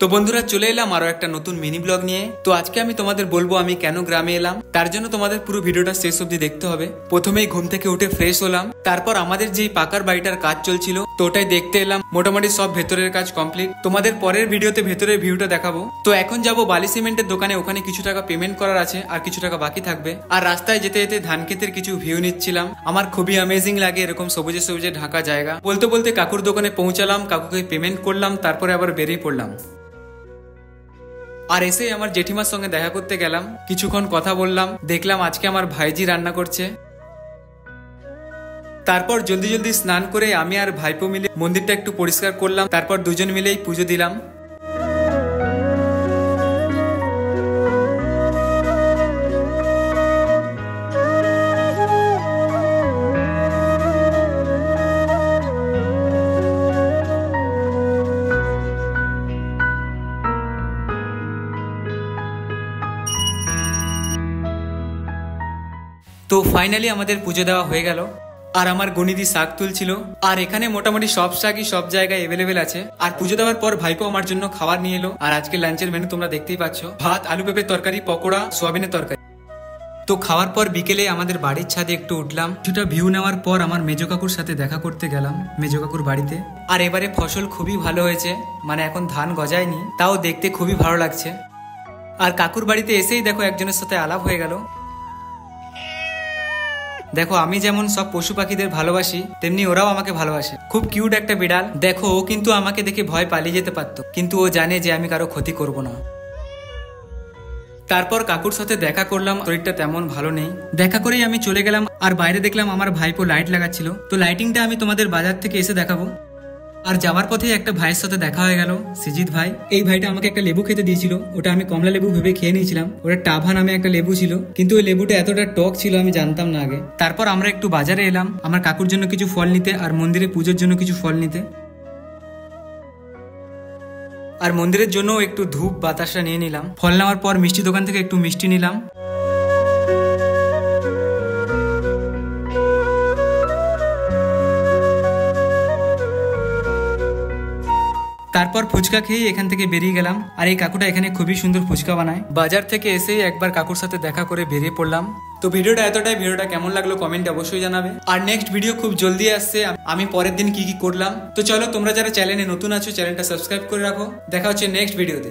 তো বন্ধুরা চলে এলাম আরো একটা নতুন মিনি ব্লগ নিয়ে। তো আজকে আমি তোমাদের বলবো আমি কেন গ্রামে এলাম। তার জন্য তোমাদের পুরো ভিডিওটা শেষ অবধি দেখতে হবে। প্রথমেই ঘুম থেকে উঠে ফ্রেশ হলাম, তারপর আমাদের যেই পাকার বাড়িটার কাজ চলছিল তো ওটাই দেখতে এলাম। মোটামুটি সব ভেতরের কাজ কমপ্লিট। তোমাদের পরের ভিডিওতে ভেতরের ভিউটা দেখাবো। তো এখন যাব বালি সিমেন্টের দোকানে, ওখানে কিছু টাকা পেমেন্ট করার আছে আর কিছু টাকা বাকি থাকবে। আর রাস্তায় যেতে যেতে ধান ক্ষেতের কিছু ভিউ নিচ্ছিলাম। আমার খুবই অ্যামেজিং লাগে এরকম সবুজে সবুজে ঢাকা জায়গা। বলতে বলতে কাকুর দোকানে পৌঁছালাম, কাকুকে পেমেন্ট করলাম, তারপরে আবার বেরিয়ে পড়লাম। আর এসে আমার জেঠিমার সঙ্গে দেখা করতে গেলাম, কিছুক্ষণ কথা বললাম। দেখলাম আজকে আমার ভাইজি রান্না করছে। তারপর জলদি জলদি স্নান করে আমি আর ভাইপো মিলে মন্দিরটা একটু পরিষ্কার করলাম। তারপর দুজন মিলেই পুজো দিলাম। তো ফাইনালি আমাদের পুজো দেওয়া হয়ে গেল। আর আমার গণিতি শাক তুলছিল। আর এখানে মোটামুটি সব শাকই সব জায়গায় অ্যাভেলেবেল আছে। আর পুজো দেওয়ার পর ভাইপো আমার জন্য খাবার নিয়ে এলো। আর আজকে লাঞ্চের মেনু তোমরা দেখতেই পাচ্ছ, ভাত, আলু পেঁপের তরকারি, পকোড়া, সোয়াবিনের তরকারি। তো খাওয়ার পর বিকেলে আমাদের বাড়ির ছাদে একটু উঠলাম। কিছুটা ভিউ নেওয়ার পর আমার মেজো কাকুর সাথে দেখা করতে গেলাম, মেজো কাকুর বাড়িতে। আর এবারে ফসল খুবই ভালো হয়েছে, মানে এখন ধান গজায়নি, তাও দেখতে খুবই ভালো লাগছে। আর কাকুর বাড়িতে এসেই দেখো একজনের সাথে আলাপ হয়ে গেল। দেখো আমি যেমন সব পশু পাখিদের ভালোবাসি, তেমনি ওরাও আমাকে ভালোবাসে। খুব কিউট একটা বিড়াল। দেখো ও কিন্তু আমাকে দেখে ভয় পালিয়ে যেতে পারতো, কিন্তু ও জানে যে আমি কারো ক্ষতি করব না। তারপর কাকুর সাথে দেখা করলাম, শরীরটা তেমন ভালো নেই। দেখা করেই আমি চলে গেলাম। আর বাইরে দেখলাম আমার ভাইপো লাইট লাগাচ্ছিল। তো লাইটিংটা আমি তোমাদের বাজার থেকে এসে দেখাবো। আর যাওয়ার পথে একটা ভাইয়ের সাথে দেখা হয়ে গেল, সিজিত ভাই। এই ভাইটা আমাকে একটা লেবু খেতে দিয়েছিল, ওটা আমি কমলা লেবু ভেবে খেয়ে নিয়েছিলাম। ওটা টাভা নামে একটা লেবু ছিল, কিন্তু ওই লেবুটা এতটা টক ছিল আমি জানতাম না আগে। তারপর আমরা একটু বাজারে এলাম আমার কাকুর জন্য কিছু ফল নিতে, আর মন্দিরে পুজোর জন্য কিছু ফল নিতে। আর মন্দিরের জন্য একটু ধূপ বাতাসা নিয়ে নিলাম। ফল নেওয়ার পর মিষ্টি দোকান থেকে একটু মিষ্টি নিলাম। তারপর ফুচকা খেয়ে এখান থেকে বেরিয়ে গেলাম। আর এই কাকুটা এখানে খুবই সুন্দর ফুচকা বানায়। বাজার থেকে এসেই একবার কাকুর সাথে দেখা করে বেরিয়ে পড়লাম। তো ভিডিওটা এতটাই। ভিডিওটা কেমন লাগলো কমেন্টে অবশ্যই জানাবে। আর নেক্সট ভিডিও খুব জলদি আসছে, আমি পরের দিন কি কি করলাম। তো চলো, তোমরা যারা চ্যানেলে নতুন আছো চ্যানেলটা সাবস্ক্রাইব করে রাখো। দেখা হচ্ছে নেক্সট ভিডিওতে।